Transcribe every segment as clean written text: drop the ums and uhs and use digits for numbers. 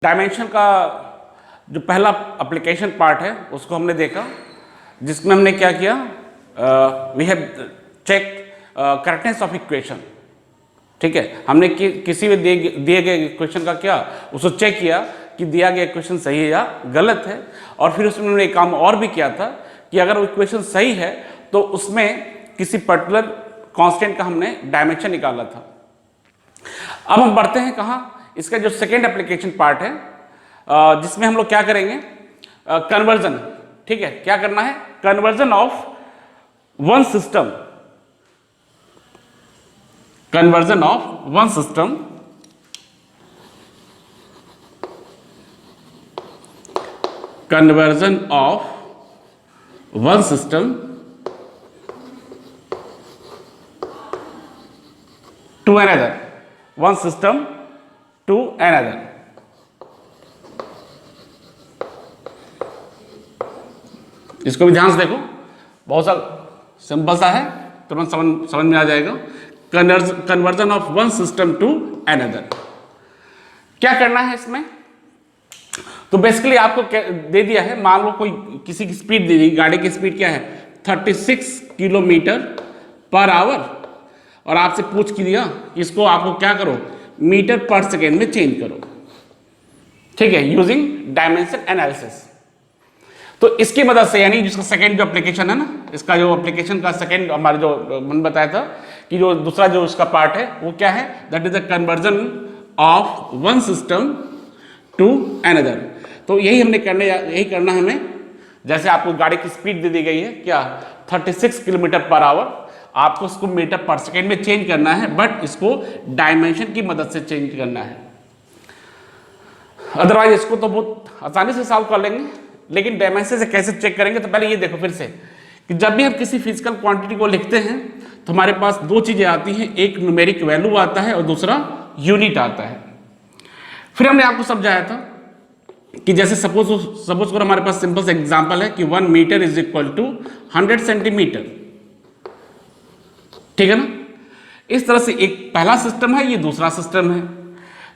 Dimension का जो पहला एप्लीकेशन पार्ट है उसको हमने देखा, जिसमें हमने क्या किया, we have check correctness of equation. ठीक है, हमने किसी भी दिए गए इक्वेशन का क्या उसको चेक किया कि दिया गया इक्वेशन सही है या गलत है। और फिर उसमें हमने एक काम और भी किया था कि अगर वो इक्वेशन सही है तो उसमें किसी पर्टिकुलर कांस्टेंट का हमने डायमेंशन निकाला था। अब हम बढ़ते हैं कहाँ, इसका जो सेकेंड एप्लीकेशन पार्ट है, जिसमें हम लोग क्या करेंगे, कन्वर्जन। ठीक है, क्या करना है, conversion of one system, conversion of one system conversion of one system to another, one system to another. इसको भी ध्यान से देखो, बहुत सा सिंपल सा है, तुरंत समझ में आ जाएगा। Conversion of one system to another, क्या करना है इसमें, तो बेसिकली आपको दे दिया है, मान लो कोई किसी की स्पीड दे दी, गाड़ी की स्पीड क्या है 36 किलोमीटर पर आवर, और आपसे पूछ के दिया कि इसको आपको क्या करो, मीटर पर सेकेंड में चेंज करो। ठीक है, यूजिंग डायमेंशन एनालिसिस। तो इसकी मदद से, यानी जिसका सेकेंड जो एप्लीकेशन है ना, इसका जो एप्लीकेशन का सेकेंड हमारे जो मैंने बताया था कि जो दूसरा जो इसका पार्ट है वो क्या है, that is the conversion of one system to another. तो यही हमने यही करना है हमें। जैसे आपको गाड़ी की स्पीड दे दी गई है क्या 36 किलोमीटर पर आवर, आपको इसको मीटर पर सेकेंड में चेंज करना है, बट इसको डायमेंशन की मदद से चेंज करना है। अदरवाइज इसको तो बहुत आसानी से सॉल्व कर लेंगे, लेकिन डायमेंशन से कैसे चेक करेंगे, तो पहले ये देखो फिर से कि जब भी हम किसी फिजिकल क्वांटिटी को लिखते हैं तो हमारे पास दो चीजें आती हैं, एक न्यूमेरिक वैल्यू आता है और दूसरा यूनिट आता है। फिर हमने आपको समझाया था कि जैसे सपोज करो हमारे पास सिंपल सा एग्जांपल है कि 1 metre is equal to 100 centimetre. ठीक है ना, इस तरह से एक पहला सिस्टम है, ये दूसरा सिस्टम है।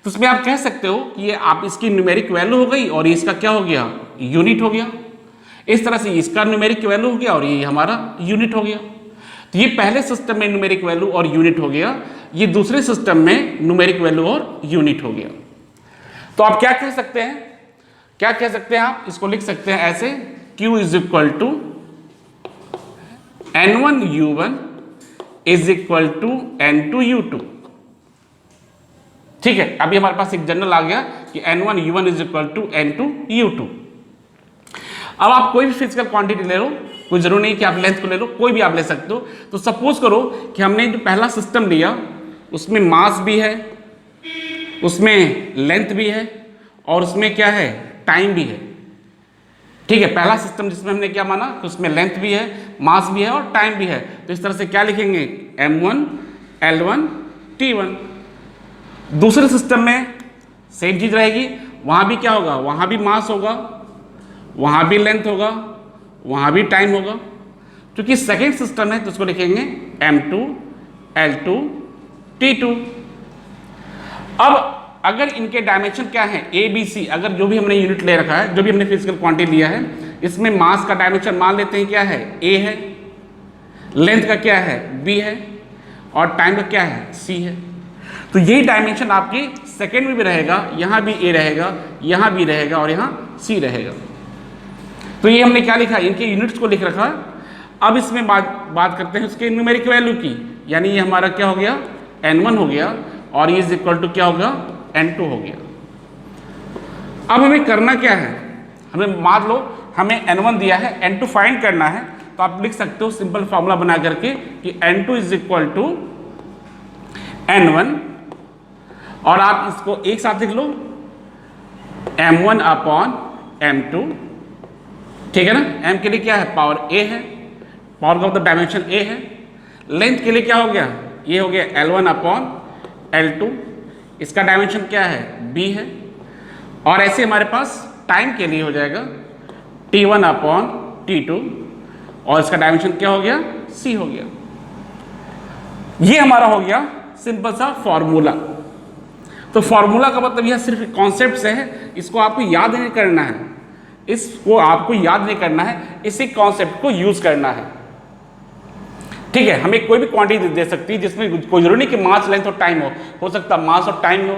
तो इसमें आप कह सकते हो कि ये आप इसकी न्यूमेरिक वैल्यू हो गई और इसका क्या हो गया, यूनिट हो गया। इस तरह से इसका न्यूमेरिक वैल्यू हो गया और ये हमारा यूनिट हो गया। तो ये पहले सिस्टम में न्यूमेरिक वैल्यू और यूनिट हो गया, ये दूसरे सिस्टम में न्यूमेरिक वैल्यू और यूनिट हो गया। तो आप क्या कह सकते हैं, क्या कह सकते हैं, आप इसको लिख सकते हैं ऐसे, Q is equal to N1U1 is equal to N2U2। ठीक है, अभी हमारे पास एक जनरल आ गया कि N1U1 is equal to N2U2। अब आप कोई भी फिजिकल क्वांटिटी ले लो, कोई जरूरी नहीं कि आप लेंथ को ले लो, कोई भी आप ले सकते हो। तो सपोज करो कि हमने जो पहला सिस्टम लिया उसमें मास भी है, उसमें लेंथ भी है और उसमें क्या है, टाइम भी है। ठीक है, पहला सिस्टम जिसमें हमने क्या माना कि उसमें लेंथ भी है, मास भी है और टाइम भी है। तो इस तरह से क्या लिखेंगे, M1 L1 T1। दूसरे सिस्टम में सेम चीज रहेगी, वहां भी क्या होगा, वहां भी मास होगा, वहां भी लेंथ होगा, वहां भी टाइम होगा। क्योंकि सेकेंड सिस्टम है तो उसको लिखेंगे M2 L2 T2। अब अगर इनके डायमेंशन क्या है, A B C, अगर जो भी हमने यूनिट ले रखा है, जो भी हमने फिजिकल क्वांटिटी लिया है, इसमें मास का डायमेंशन मान लेते हैं क्या है, A है, लेंथ का क्या है, B है, और टाइम का क्या है, C है। तो यही डायमेंशन आपकी सेकेंड में भी रहेगा, यहां भी A रहेगा, यहां भी रहेगा और यहां C रहेगा। तो ये हमने क्या लिखा, इनके यूनिट्स को लिख रखा। अब इसमें बात करते हैं उसके न्यूमेरिक वैल्यू की, यानी ये हमारा क्या हो गया, N1 हो गया और ये इज इक्वल टू क्या होगा, N2 हो गया। अब हमें करना क्या है, हमें मान लो हमें N1 दिया है, N2 फाइंड करना है। तो आप लिख सकते हो सिंपल फॉर्मूला बना करके कि N2 is equal to N1, और आप इसको एक साथ लिख लो M1 अपॉन M2। ठीक है ना, M के लिए क्या है, पावर A है, पावर का मतलब डायमेंशन A है। लेंथ के लिए क्या हो गया, ये हो गया L1 अपॉन L2, इसका डायमेंशन क्या है, B है। और ऐसे हमारे पास टाइम के लिए हो जाएगा T1 अपॉन T2, और इसका डायमेंशन क्या हो गया, C हो गया। ये हमारा हो गया सिंपल सा फॉर्मूला। तो फॉर्मूला का मतलब यह सिर्फ कॉन्सेप्ट से है, इसको आपको याद नहीं करना है, इसको आपको याद नहीं करना है, इसी कॉन्सेप्ट को यूज करना है। ठीक है, हमें कोई भी क्वांटिटी दे सकती है जिसमें कोई जरूरी नहीं कि मास लेंथ और टाइम हो सकता है मास और टाइम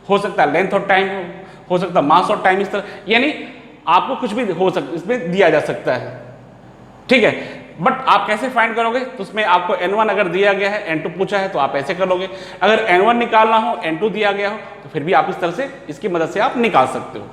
हो सकता है लेंथ और टाइम हो सकता है मास और टाइम, इस तरह यानी आपको कुछ भी हो सकता इसमें दिया जा सकता है। ठीक है, बट आप कैसे फाइंड करोगे, तो उसमें आपको n1 अगर दिया गया है, n2 पूछा है तो आप ऐसे कर लोगे, अगर n1 निकालना हो n2 दिया गया हो तो फिर भी आप इस तरह से इसकी मदद से आप निकाल सकते हो।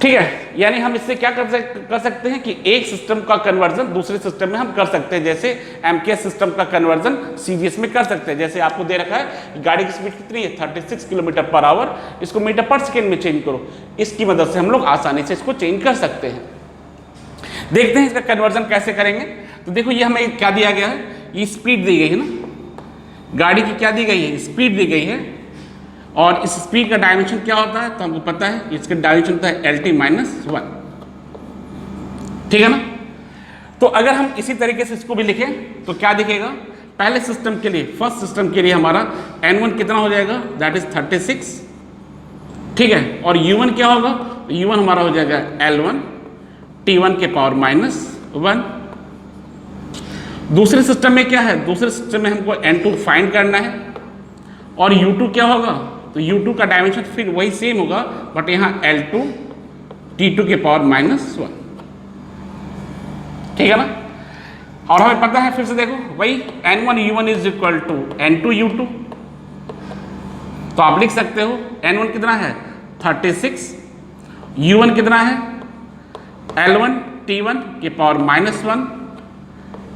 ठीक है, यानी हम इससे क्या कर सकते हैं कि एक सिस्टम का कन्वर्जन दूसरे सिस्टम में हम कर सकते हैं, जैसे एमकेएस सिस्टम का कन्वर्जन सीजीएस में कर सकते हैं। जैसे आपको दे रखा है गाड़ी की स्पीड कितनी है 36 किलोमीटर पर आवर, इसको मीटर पर सेकेंड में चेंज करो, इसकी मदद से हम लोग आसानी से इसको चेंज कर सकते हैं। देखते हैं इसका कन्वर्जन कैसे करेंगे। तो देखो ये हमें क्या दिया गया है, ये स्पीड दी गई है ना, गाड़ी की क्या दी गई है, स्पीड दी गई है, और इस स्पीड का डायमेंशन क्या होता है तो हमको पता है, इसका डायमेंशन होता है LT-1। ठीक है ना। तो अगर हम इसी तरीके से इसको भी लिखें तो क्या दिखेगा, पहले सिस्टम के लिए, फर्स्ट सिस्टम के लिए हमारा N1 कितना हो जाएगा, दैट इज 36। ठीक है, और U1 क्या होगा, U1 हमारा हो जाएगा L1 T1 के पावर -1। दूसरे सिस्टम में क्या है, दूसरे सिस्टम में हमको N2 फाइंड करना है, और U2 क्या होगा, तो U2 का डायमेंशन फिर वही सेम होगा, बट यहाँ L2 T2 के पावर -1। ठीक है ना। और हमें पता है, फिर से देखो वही N1 U1 is equal to N2 U2, तो आप लिख सकते हो N1 कितना है 36, U1 कितना है L1 T1 के power -1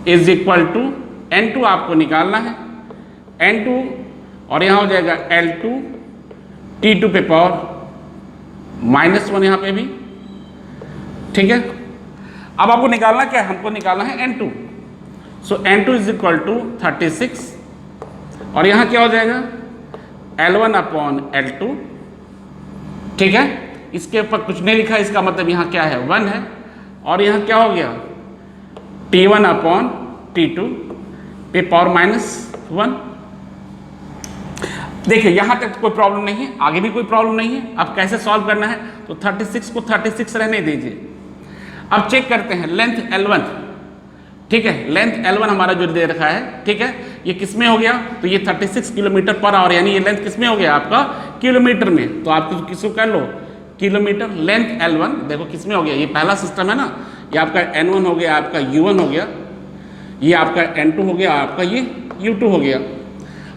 is equal to N2 आपको निकालना है, N2 और यहाँ हो जाएगा L2 T2 पे पावर -1 यहाँ पे भी। ठीक है, अब आपको निकालना क्या है, हमको निकालना है N2। So N2 is equal to 36, और यहाँ क्या हो जाएगा L1 अपॉन L2। ठीक है, इसके ऊपर कुछ नहीं लिखा, इसका मतलब यहाँ क्या है 1 है, और यहाँ क्या हो गया T1 अपॉन T2 पे पावर -1। देखिए यहाँ तक कोई प्रॉब्लम नहीं है, आगे भी कोई प्रॉब्लम नहीं है। अब कैसे सॉल्व करना है, तो 36 को 36 रहने दीजिए। अब चेक करते हैं लेंथ L1। ठीक है, लेंथ L1 हमारा जो दे रखा है, ठीक है, ये किस में हो गया, तो ये 36 किलोमीटर पर आवर, यानी ये लेंथ किस में हो गया आपका किलोमीटर में। तो आप किसको कर लो किलोमीटर, लेंथ L1 देखो किस में हो गया, ये पहला सिस्टम है ना, ये आपका N1 हो गया, आपका U1 हो गया, ये आपका N2 हो गया, आपका ये U2 हो गया।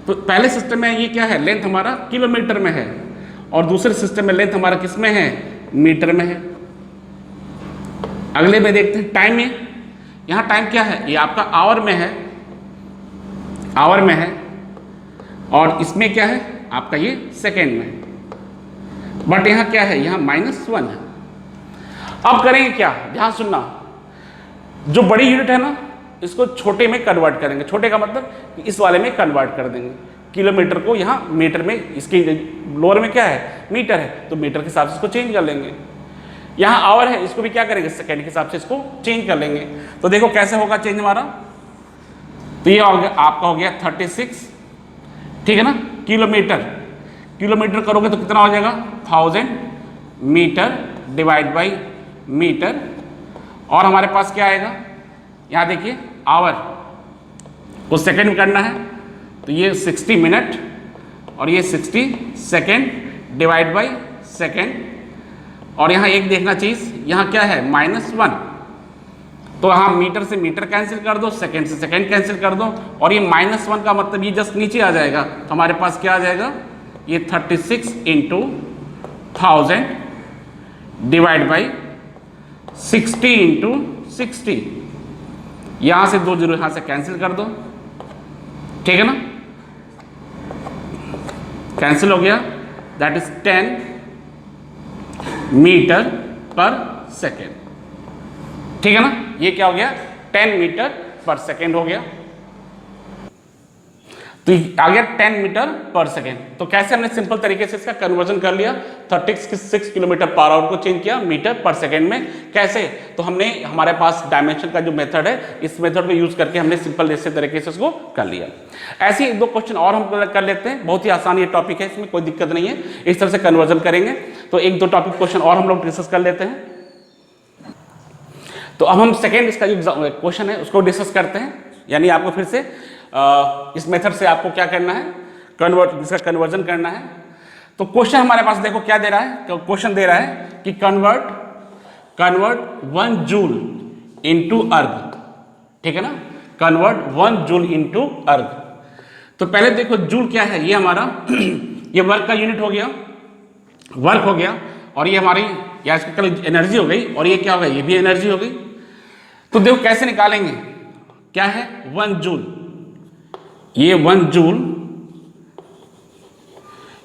तो पहले सिस्टम में ये क्या है, लेंथ हमारा किलोमीटर में है, और दूसरे सिस्टम में लेंथ हमारा किस में है, मीटर में है। अगले में देखते हैं टाइम में, यहाँ टाइम क्या है, ये आपका आवर में है, आवर में है, और इसमें क्या है आपका ये सेकेंड में, बट यहाँ क्या है, यहाँ -1 है। अब करेंगे क्या, ध्यान सुनना, जो बड़ी यूनिट है ना इसको छोटे में कन्वर्ट करेंगे। छोटे का मतलब इस वाले में कन्वर्ट कर देंगे, किलोमीटर को यहाँ मीटर में, इसकी लोअर में क्या है मीटर है, तो मीटर के हिसाब से इसको चेंज कर लेंगे। यहाँ आवर है, इसको भी क्या करेंगे सेकेंड के हिसाब से इसको चेंज कर लेंगे। तो देखो कैसे होगा चेंज हमारा, तो ये हो गया आपका हो गया 36। ठीक है ना, किलोमीटर, किलोमीटर करोगे तो कितना हो जाएगा 1000 मीटर डिवाइड बाई मीटर, और हमारे पास क्या आएगा, यहाँ देखिए आवर को सेकेंड में करना है, तो ये 60 मिनट और ये 60 सेकेंड डिवाइड बाई सेकेंड, और यहाँ एक देखना चीज़, यहाँ क्या है -1, तो यहाँ मीटर से मीटर कैंसिल कर दो, सेकेंड से सेकेंड कैंसिल कर दो, और ये -1 का मतलब ये जस्ट नीचे आ जाएगा, तो हमारे पास क्या आ जाएगा, ये 36 इंटू 1000 डिवाइड बाई 60 इंटू 60, यहाँ से 2 जीरो यहाँ से कैंसिल कर दो। ठीक है ना, कैंसिल हो गया, दैट इज 10 मीटर पर सेकेंड। ठीक है ना, ये क्या हो गया 10 मीटर पर सेकेंड हो गया। तो आ गया 10 मीटर पर सेकेंड। तो कैसे हमने सिंपल तरीके से इसका कन्वर्जन कर लिया, 36 किलोमीटर पर आवर को चेंज किया मीटर पर सेकेंड में। कैसे? तो हमने हमारे पास डायमेंशन का जो मेथड है, इस मेथड को यूज करके हमने सिंपल ऐसे तरीके से उसको कर लिया। ऐसे ही 2 क्वेश्चन और हम कर लेते हैं, बहुत ही आसान ये टॉपिक है, इसमें कोई दिक्कत नहीं है, इस तरह से कन्वर्जन करेंगे। तो 1-2 टॉपिक क्वेश्चन और हम लोग डिस्कस कर लेते हैं। तो अब हम सेकेंड इसका जो क्वेश्चन है उसको डिस्कस करते हैं। यानी आपको फिर से इस मेथड से आपको क्या करना है, इसका कन्वर्जन करना है। तो क्वेश्चन हमारे पास देखो क्या दे रहा है, क्वेश्चन दे रहा है कि कन्वर्ट 1 जूल इनटू अर्ग, ठीक है ना, कन्वर्ट 1 जूल इनटू अर्ग। तो पहले देखो जूल क्या है, ये हमारा ये वर्क का यूनिट हो गया, वर्क हो गया, और ये हमारी या इसकी कल एनर्जी हो गई, और ये क्या हो गया, ये भी एनर्जी हो गई। तो देखो कैसे निकालेंगे, क्या है 1 जूल, ये 1 joule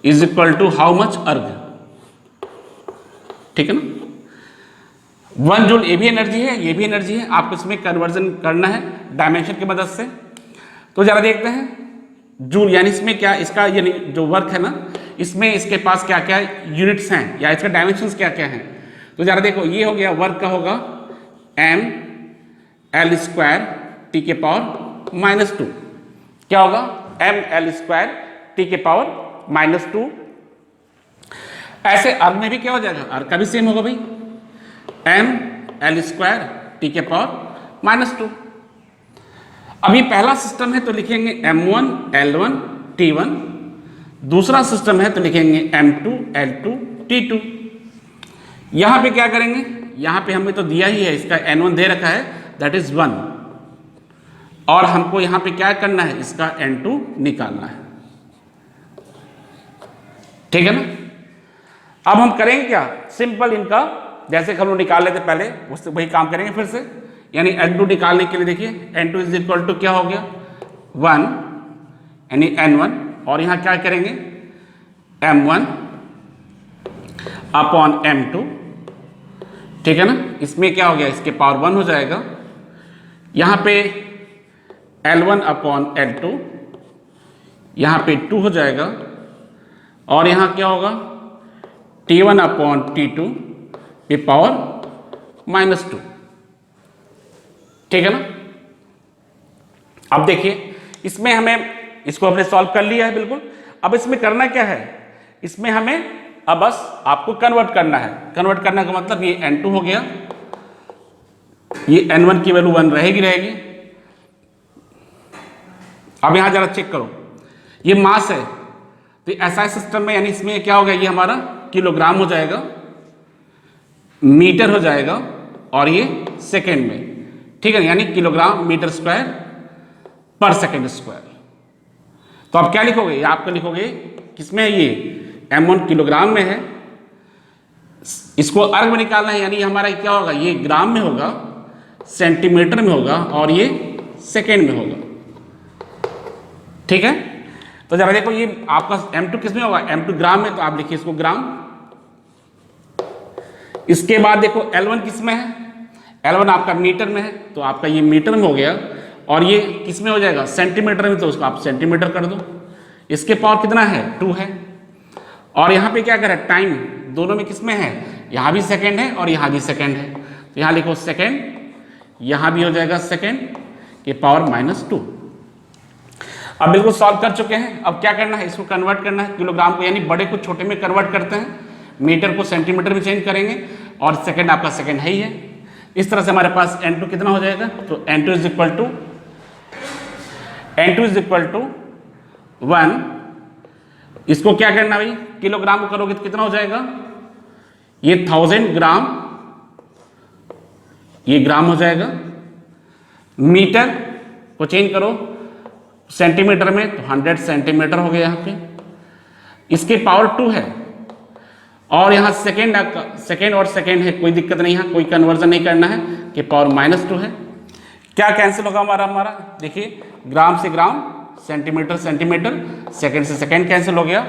is equal to how much erg, ठीक है ना। 1 जूल ये भी एनर्जी है, ये भी एनर्जी है, आपको इसमें कन्वर्जन करना है डायमेंशन की मदद से। तो जरा देखते हैं जूल यानी इसमें क्या, इसका यानी जो वर्क है ना, इसमें इसके पास क्या क्या यूनिट्स हैं या इसका डायमेंशंस क्या क्या हैं। तो जरा देखो ये हो गया, वर्क का होगा ml² t के पावर -2, क्या होगा ml² t के पावर -2। ऐसे अर्ग में भी क्या हो जाएगा, अर्ग का भी सेम होगा भाई, ml² t के पावर -2। अभी पहला सिस्टम है तो लिखेंगे m1 l1 t1, दूसरा सिस्टम है तो लिखेंगे m2 l2 t2। यहां पे क्या करेंगे, यहां पे हमें तो दिया ही है, इसका n1 दे रखा है, दैट इज 1, और हमको यहां पे क्या करना है, इसका n2 निकालना है, ठीक है ना। अब हम करेंगे क्या, सिंपल इनका जैसे हम लोग निकाल लेते पहले, उससे वही काम करेंगे फिर से। यानी n2 निकालने के लिए देखिए n2 इज इक्वल टू क्या हो गया 1 यानी n1, और यहां क्या करेंगे m1 अपॉन m2, ठीक है ना। इसमें क्या हो गया, इसके पावर 1 हो जाएगा, यहां पे L1 अपॉन L2, यहां पे 2 हो जाएगा, और यहां क्या होगा T1 अपॉन T2 पे पावर -2, ठीक है ना। अब देखिए इसमें हमें इसको हमने सॉल्व कर लिया है बिल्कुल। अब इसमें करना क्या है, इसमें हमें अब बस आपको कन्वर्ट करना है। कन्वर्ट करने का मतलब ये n2 हो गया, ये n1 की वैल्यू 1 रहेगी। अब यहां जरा चेक करो, ये मास है, तो ऐसा सिस्टम में यानी इसमें क्या होगा, ये हमारा किलोग्राम हो जाएगा, मीटर हो जाएगा, और ये सेकेंड में, ठीक है, यानी किलोग्राम मीटर स्क्वायर पर सेकेंड स्क्वायर। तो आप क्या लिखोगे, आपका लिखोगे किसमें है, ये m1 किलोग्राम में है, इसको अर्ग में निकालना है, यानी हमारा क्या होगा, ये ग्राम में होगा, सेंटीमीटर में होगा, और ये सेकेंड में होगा, ठीक है। तो जरा देखो ये आपका m2 किस में होगा, m2 ग्राम में, तो आप लिखिए इसको ग्राम। इसके बाद देखो L1 किस में है, L1 आपका मीटर में है, तो आपका ये मीटर में हो गया, और ये किस में हो जाएगा, सेंटीमीटर में, तो उसको आप सेंटीमीटर कर दो। इसके पावर कितना है 2 है, और यहाँ पे क्या करें, टाइम दोनों में किस में है, यहाँ भी सेकेंड है और यहाँ भी सेकेंड है, तो यहाँ लिखो सेकेंड, यहाँ भी हो जाएगा सेकेंड के पावर -2। अब बिल्कुल सॉल्व कर चुके हैं। अब क्या करना है, इसको कन्वर्ट करना है किलोग्राम को, यानी बड़े को छोटे में कन्वर्ट करते हैं, मीटर को सेंटीमीटर में चेंज करेंगे, और सेकेंड आपका सेकेंड है ही है। इस तरह से हमारे पास n2 कितना हो जाएगा, तो n2 इज इक्वल टू 1। इसको क्या करना भाई, किलोग्राम को करोगे तो कितना हो जाएगा, ये 1000 ग्राम, ये ग्राम हो जाएगा। मीटर को चेंज करो सेंटीमीटर में, तो 100 सेंटीमीटर हो गया यहाँ पे। इसके पावर 2 है, और यहाँ सेकेंड और सेकेंड है, कोई दिक्कत नहीं है, कोई कन्वर्जन नहीं करना है, कि पावर -2 है। क्या कैंसिल होगा हमारा देखिए, ग्राम से ग्राम, सेंटीमीटर सेंटीमीटर, सेकेंड से सेकेंड कैंसिल हो गया।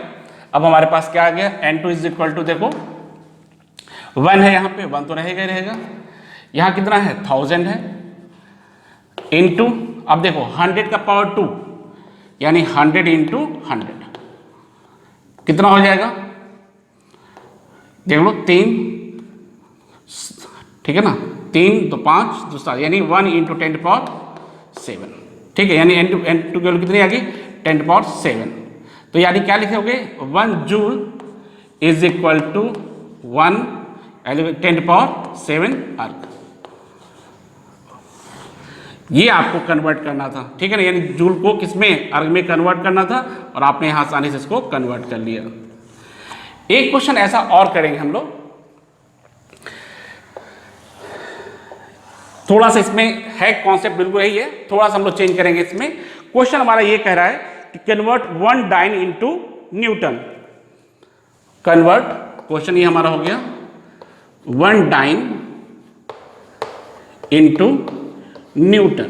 अब हमारे पास क्या आ गया, n2 इज इक्वल टू देखो 1 है, यहाँ पे 1 तो रहेगा ही रहेगा, यहाँ कितना है 1000 है, इनटू अब देखो 100 का पावर 2, यानी 100 इंटू 100 कितना हो जाएगा, देख लो 3, ठीक है ना, 3 तो 5 2 7, यानी 1 इंटू 10⁻7, ठीक है, यानी n2 की वैल्यू कितनी आ गई 10⁻7। तो यानी क्या लिखोगे 1 जूल इज इक्वल टू 1 10⁻7 अर्ग। ये आपको कन्वर्ट करना था, ठीक है ना, यानी जूल को किसमें अर्ग में कन्वर्ट करना था और आपने यहां आसानी से इसको कन्वर्ट कर लिया। एक क्वेश्चन ऐसा और करेंगे हम लोग, थोड़ा सा इसमें है कॉन्सेप्ट बिल्कुल यही है, थोड़ा सा हम लोग चेंज करेंगे इसमें। क्वेश्चन हमारा ये कह रहा है कि convert 1 dyne into newton. Convert, question ये हमारा हो गया 1 डाइन इनटू न्यूटन।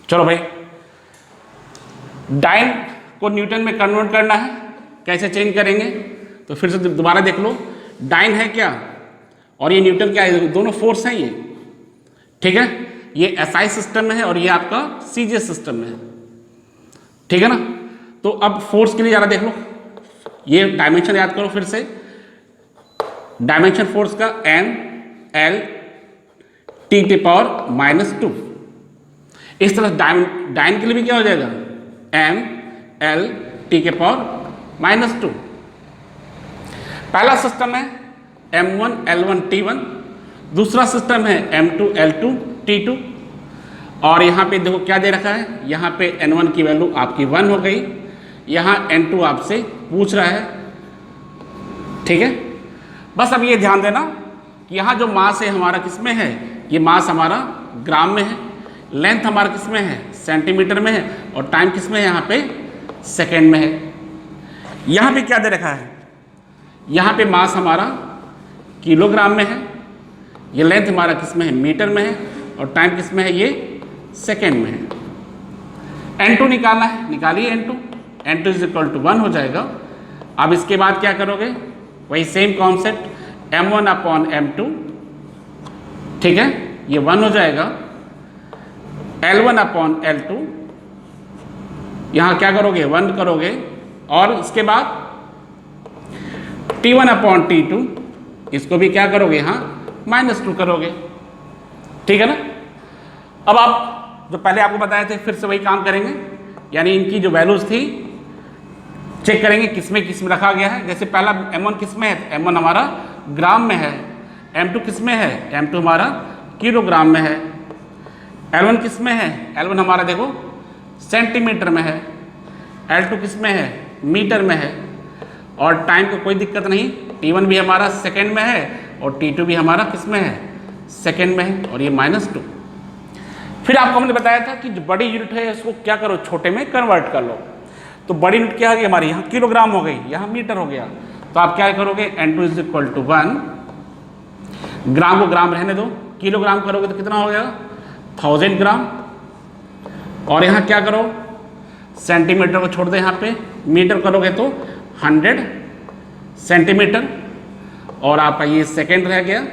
चलो भाई, डाइन को न्यूटन में कन्वर्ट करना है, कैसे चेंज करेंगे, तो फिर से दोबारा देख लो। डाइन है क्या और ये न्यूटन क्या है, दोनों फोर्स हैं ये, ठीक है, ये एसआई सिस्टम में है और ये आपका सीजीएस सिस्टम में है, ठीक है ना। तो अब फोर्स के लिए जरा देख लो, ये डायमेंशन याद करो फिर से, डायमेंशन फोर्स का ML T⁻²। इस तरह डाइन के लिए भी क्या हो जाएगा ML T⁻²। पहला सिस्टम है M1 L1 T1, दूसरा सिस्टम है M2 L2 T2, और यहाँ पे देखो क्या दे रखा है, यहाँ पे N1 की वैल्यू आपकी 1 हो गई, यहाँ N2 आपसे पूछ रहा है, ठीक है। बस अब ये ध्यान देना कि यहाँ जो मास है हमारा किसमें है, ये मास हमारा ग्राम में है, लेंथ हमारा किसमें है सेंटीमीटर में है, और टाइम किसमें है यहाँ पे सेकेंड में है। यहाँ पे क्या दे रखा है, यहाँ पे मास हमारा किलोग्राम में है, ये लेंथ हमारा किसमें है मीटर में है, और टाइम किसमें है ये सेकेंड में है। N2 निकालना है, निकालिए N2 इज इक्वल टू 1 हो जाएगा। अब इसके बाद क्या करोगे, वही same concept M1 upon M2, ठीक है, ये 1 हो जाएगा, L1 अपॉन L2, यहाँ क्या करोगे 1 करोगे, और इसके बाद T1 अपॉन T2, इसको भी क्या करोगे यहाँ -2 करोगे, ठीक है ना। अब आप जो पहले आपको बताए थे फिर से वही काम करेंगे, यानी इनकी जो वैल्यूज थी चेक करेंगे किसमें रखा गया है। जैसे पहला M1 किसमें है, M1 हमारा ग्राम में है, M2 किसमें है, M2 हमारा किलोग्राम में है, L1 किसमें है, L1 हमारा देखो सेंटीमीटर में है, L2 किसमें है मीटर में है, और टाइम को कोई दिक्कत नहीं, T1 भी हमारा सेकेंड में है और T2 भी हमारा किसमें है सेकेंड में है, और ये -2। फिर आपको हमने बताया था कि जो बड़ी यूनिट है इसको क्या करो छोटे में कन्वर्ट कर लो। तो बड़ी यूनिट क्या आ गई हमारी, यहाँ किलोग्राम हो गई, यहाँ मीटर हो गया। तो आप क्या करोगे N2 इज इक्वल टू 1, ग्राम को ग्राम रहने दो, किलोग्राम करोगे तो कितना हो गया 1000 ग्राम, और यहाँ क्या करो सेंटीमीटर को छोड़ दो, यहाँ पे मीटर करोगे तो 100 सेंटीमीटर, और आपका ये सेकेंड रह गया,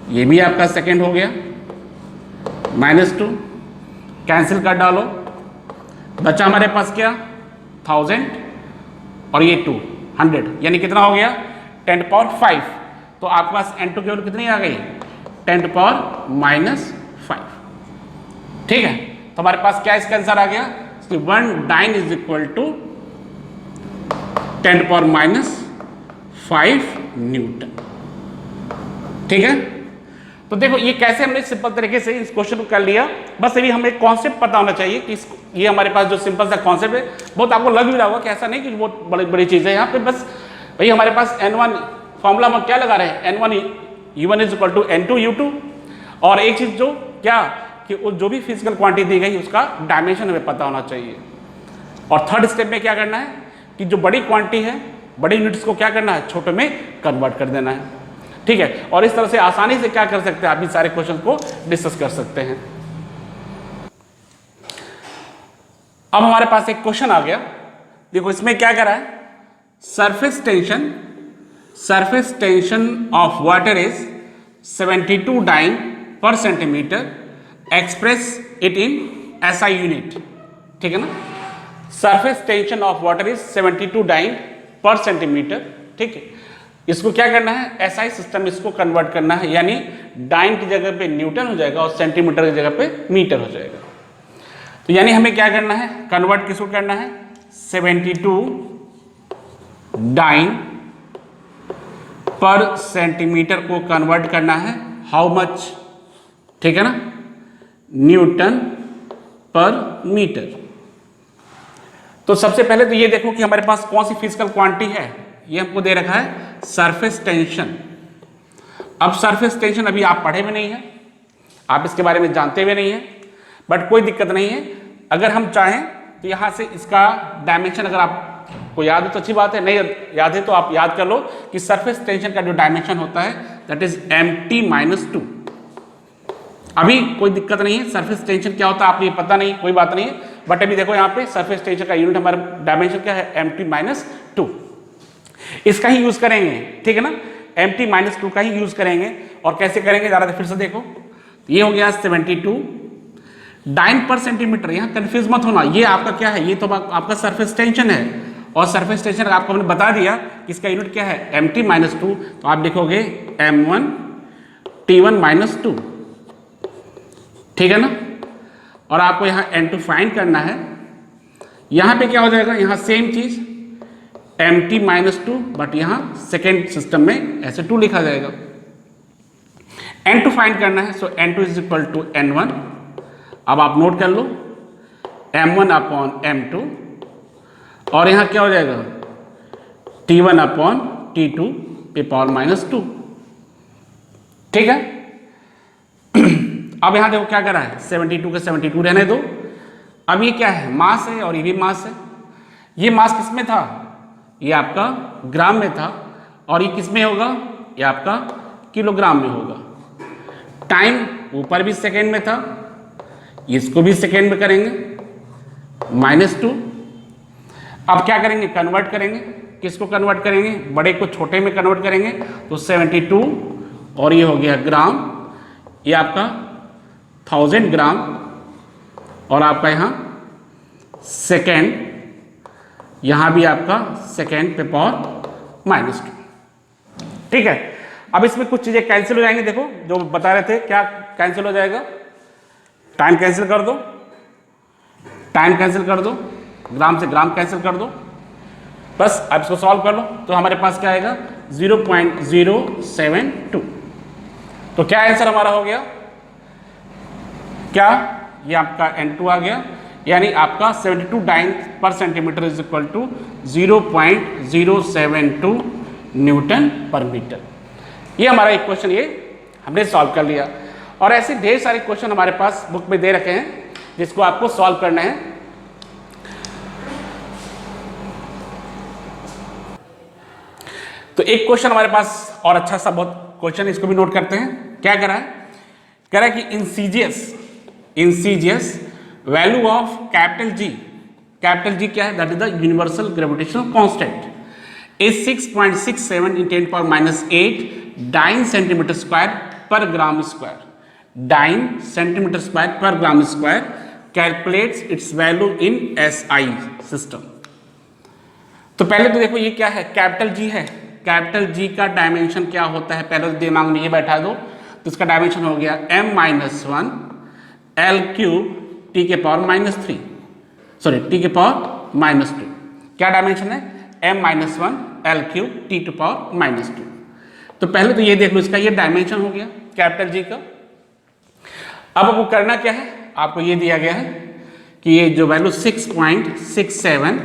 ये भी आपका सेकेंड हो गया, -2 कैंसिल कर डालो, बचा हमारे पास क्या 1000 और ये 200, यानी कितना हो गया 10⁻5। तो आपके पास N2 की वैल्यू कितनी आ गई 10⁻⁻5, ठीक है। तो हमारे पास क्या इसका आंसर आ गया, 1 dyne is equal to 10⁻5 newton, ठीक है। तो देखो ये कैसे हमने सिंपल तरीके से इस क्वेश्चन को कर लिया। बस अभी हमें कॉन्सेप्ट पता होना चाहिए कि ये हमारे पास जो सिंपल सा कॉन्सेप्ट है, बहुत आपको लग भी रहा होगा कि ऐसा नहीं कि बहुत बड़ी बड़ी चीज़ है यहाँ पे। बस भाई हमारे पास N1 फॉर्मूला हम क्या लगा रहे हैं, N1 U1 is equal to N2 U2, और एक चीज़ जो क्या कि जो भी फिजिकल क्वांटिटी दी गई उसका डायमेंशन हमें पता होना चाहिए। और थर्ड स्टेप में क्या करना है कि जो बड़ी क्वांटिटी है, बड़ी यूनिट्स को क्या करना है छोटे में कन्वर्ट कर देना है, ठीक है। और इस तरह से आसानी से क्या कर सकते हैं, आप इन सारे क्वेश्चन को डिस्कस कर सकते हैं। अब हमारे पास एक क्वेश्चन आ गया, देखो इसमें क्या कर रहा है, surface tension of water is 72 dyne per centimetre, express it in SI unit, ठीक है ना। Surface tension of water is 72 dyne per centimetre, ठीक है। इसको क्या करना है, SI सिस्टम इसको कन्वर्ट करना है, यानी डाइन की जगह पे न्यूटन हो जाएगा और सेंटीमीटर की जगह पे मीटर हो जाएगा। तो यानी हमें क्या करना है, कन्वर्ट किसको करना है, 72 डाइन पर सेंटीमीटर को कन्वर्ट करना है हाउ मच, ठीक है ना, न्यूटन पर मीटर। तो सबसे पहले तो ये देखो कि हमारे पास कौन सी फिजिकल क्वांटिटी है, ये हमको दे रखा है सरफेस टेंशन। अब सरफेस टेंशन अभी आप पढ़े भी नहीं है, आप इसके बारे में जानते हुए नहीं है, बट कोई दिक्कत नहीं है। अगर हम चाहें तो यहाँ से इसका डायमेंशन अगर आपको याद है तो अच्छी बात है, नहीं याद है तो आप याद कर लो कि सरफेस टेंशन का जो डायमेंशन होता है दैट इज mt-2। अभी कोई दिक्कत नहीं है, सरफेस टेंशन क्या होता है आपको ये पता नहीं, कोई बात नहीं है, बट अभी देखो यहाँ पे सरफेस टेंशन का यूनिट हमारा डायमेंशन क्या है, mt-2। इसका ही यूज करेंगे, ठीक है ना, mt-2 का ही यूज करेंगे। और कैसे करेंगे जरा फिर से देखो, ये हो गया 72 डाइन पर सेंटीमीटर। यहाँ कंफ्यूज मत होना, ये आपका क्या है, ये तो आपका सरफेस टेंशन है, और सरफेस टेंशन आपको हमने बता दिया कि इसका यूनिट क्या है, mt-2। तो आप लिखोगे m1t1-2, ठीक है ना। और आपको यहाँ n2 फाइंड करना है। यहाँ पे क्या हो जाएगा, यहाँ सेम चीज mt-2, बट यहाँ सेकेंड सिस्टम में ऐसे 2 लिखा जाएगा। n2 फाइंड करना है, सो n2 is equal to n1। अब आप नोट कर लो m1/m2, और यहाँ क्या हो जाएगा t1/t2 पे पावर -2, ठीक है। अब यहाँ देखो क्या कर रहा है, 72 के 72 रहने दो। अब ये क्या है, मास है, और ये भी मास है। ये मास किस में था, ये आपका ग्राम में था, और ये किस में होगा, ये आपका किलोग्राम में होगा। टाइम ऊपर भी सेकेंड में था, इसको भी सेकेंड में करेंगे, -2। अब क्या करेंगे, कन्वर्ट करेंगे, किसको कन्वर्ट करेंगे, बड़े को छोटे में कन्वर्ट करेंगे। तो 72 और ये हो गया ग्राम, ये आपका 1000 ग्राम, और आपका यहाँ सेकेंड, यहाँ भी आपका सेकेंड पे पावर -2, ठीक है। अब इसमें कुछ चीजें कैंसिल हो जाएंगी, देखो जो बता रहे थे, क्या कैंसिल हो जाएगा, टाइम कैंसिल कर दो, टाइम कैंसिल कर दो, ग्राम से ग्राम कैंसिल कर दो, बस। अब इसको सॉल्व कर लो, तो हमारे पास क्या आएगा 0.072। तो क्या आंसर हमारा हो गया, क्या ये आपका n2 आ गया, यानी आपका 72 dyne per centimetre is equal to 0.072 newton per metre. ये हमारा एक क्वेश्चन ये हमने सॉल्व कर लिया। और ऐसे ढेर सारे क्वेश्चन हमारे पास बुक में दे रखे हैं जिसको आपको सॉल्व करना है। तो एक क्वेश्चन हमारे पास और अच्छा सा बहुत क्वेश्चन, इसको भी नोट करते हैं। क्या कह रहा है, कह रहा है कि in CGS value of capital G क्या है, that is the universal gravitational constant, is 6.67 × 10⁻⁸ dyne centimetre square per gram square, dyne centimetre square per gram square, calculates its value in SI system. तो पहले तो देखो ये क्या है, कैपिटल जी है। कैपिटल जी का डायमेंशन क्या होता है, पहले तो दिमाग में ये बैठा दो। तो इसका डायमेंशन हो गया m-1 L³ T⁻³ sorry T⁻²। क्या डायमेंशन है, m-1 L³ T⁻²। तो पहले तो ये देख लो, इसका ये डायमेंशन हो गया कैपिटल जी का। अब आपको करना क्या है, आपको ये दिया गया है कि ये जो वैल्यू 6.67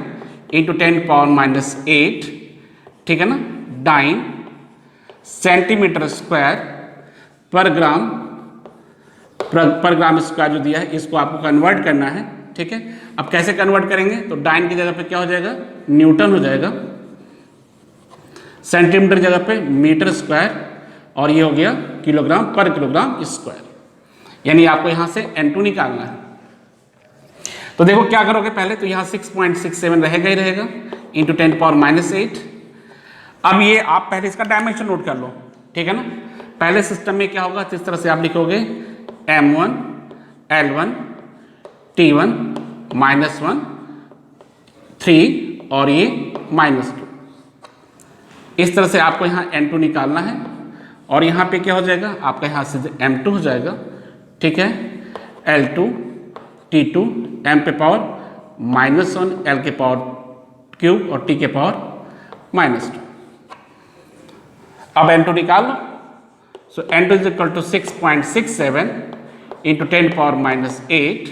× 10⁻⁸, ठीक है ना, dine centimetre square per gram square जो दिया है, इसको आपको कन्वर्ट करना है, ठीक है। अब कैसे कन्वर्ट करेंगे, तो डाइन की जगह पे क्या हो जाएगा, न्यूटन हो जाएगा, सेंटीमीटर जगह पे मीटर स्क्वायर, और ये हो गया किलोग्राम पर किलोग्राम स्क्वायर। यानी आपको यहां से n2 निकालना है। तो देखो क्या करोगे, पहले तो यहां 6.67 रहेगा ही रहेगा × 10⁻⁸। अब ये आप पहले इसका डायमेंशन नोट कर लो, ठीक है ना। पहले सिस्टम में क्या होगा, इस तरह से आप लिखोगे m1 L1 T1 -1 3 और ये -2। इस तरह से आपको यहाँ N2 निकालना है और यहाँ पे क्या हो जाएगा आपका यहाँ से M2 हो जाएगा, ठीक है। L2 T2 M पे पावर -1 L के पावर क्यूब और T के पावर -2। अब N2 निकाल लो। So N2 is equal to 6.67 into 10 power -8।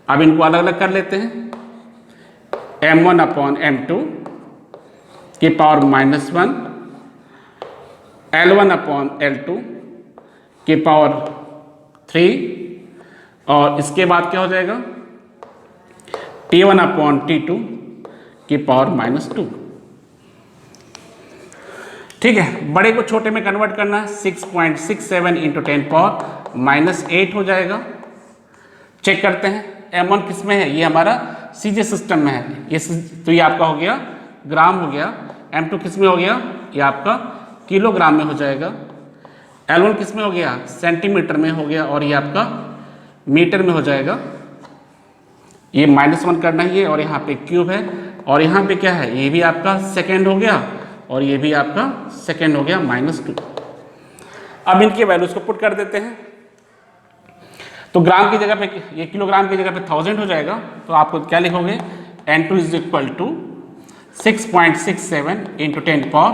अब इनको अलग अलग कर लेते हैं। M1 अपॉन M2 के पावर -1, L1 अपॉन L2 के पावर 3 और इसके बाद क्या हो जाएगा T1 अपॉन T2 के पावर -2। ठीक है, बड़े को छोटे में कन्वर्ट करना है। 6.67 इंटू 10 पावर -8 हो जाएगा। चेक करते हैं M1 किस में है, ये हमारा सीजे सिस्टम में है, ये तो ये आपका हो गया ग्राम हो गया। M2 किस में हो गया, ये आपका किलोग्राम में हो जाएगा। L1 किस में हो गया, सेंटीमीटर में हो गया और ये आपका मीटर में हो जाएगा। ये -1 करना ही है और यहाँ पे क्यूब है और यहाँ पे क्या है, ये भी आपका सेकेंड हो गया और ये भी आपका सेकेंड हो गया -2। अब इनके वैल्यूज को पुट कर देते हैं। तो ग्राम की जगह पे, ये किलोग्राम की जगह पे 1000 हो जाएगा। तो आपको क्या लिखोगे, N2 is equal to 6.67 into 10 power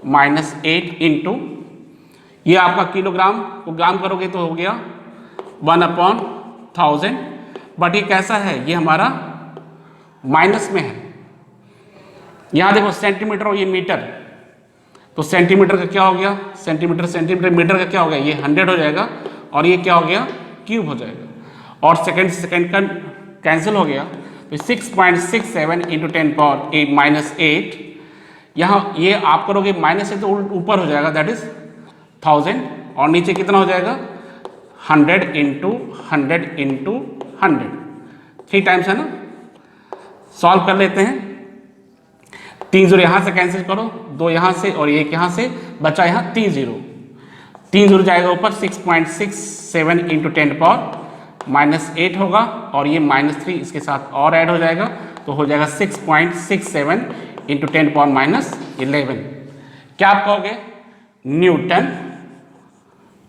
-8 into ये आपका किलोग्राम को ग्राम करोगे तो हो गया 1/1000। बट ये कैसा है, ये हमारा माइनस में है। यहाँ देखो सेंटीमीटर और ये मीटर, तो सेंटीमीटर का क्या हो गया, सेंटीमीटर मीटर का क्या हो गया, ये 100 हो जाएगा और ये क्या हो गया क्यूब हो जाएगा और सेकंड से सेकंड का कैंसिल हो गया। तो 6.67 इंटू 10 पावर -8, यहाँ ये आप करोगे माइनस है तो ऊपर हो जाएगा, दैट इज 1000 और नीचे कितना हो जाएगा 100 इंटू 100 इंटू 100, 3 टाइम्स है ना। सॉल्व कर लेते हैं। 3 0 यहाँ से कैंसिल करो, 2 यहाँ से और 1 यहाँ से, बचा यहाँ 3 0 जाएगा ऊपर। 6.67 इंटू 10 पावर -8 होगा और ये -3 इसके साथ और ऐड हो जाएगा तो हो जाएगा 6.67 इंटू 10 पावर -11। क्या आप कहोगे, न्यूटन,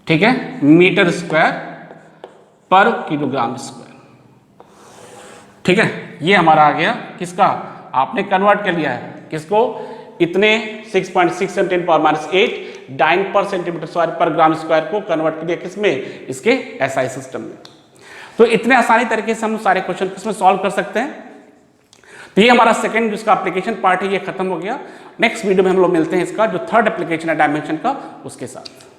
ठीक है, मीटर स्क्वायर पर किलोग्राम स्क्वायर। ठीक है, ये हमारा आ गया किसका, आपने कन्वर्ट कर लिया है किसको, इतने 6.67 10 power -8 dine per centimetre square per gram square को कन्वर्ट कर दिया किसमें, इसके एसआई सिस्टम में। तो इतने आसानी तरीके से हम सारे क्वेश्चन इसमें सॉल्व कर सकते हैं। तो ये हमारा सेकंड जिसका एप्लीकेशन पार्ट है ये खत्म हो गया। नेक्स्ट वीडियो में हम लोग मिलते हैं इसका जो थर्ड एप्लीकेशन है डायमेंशन का, उसके साथ।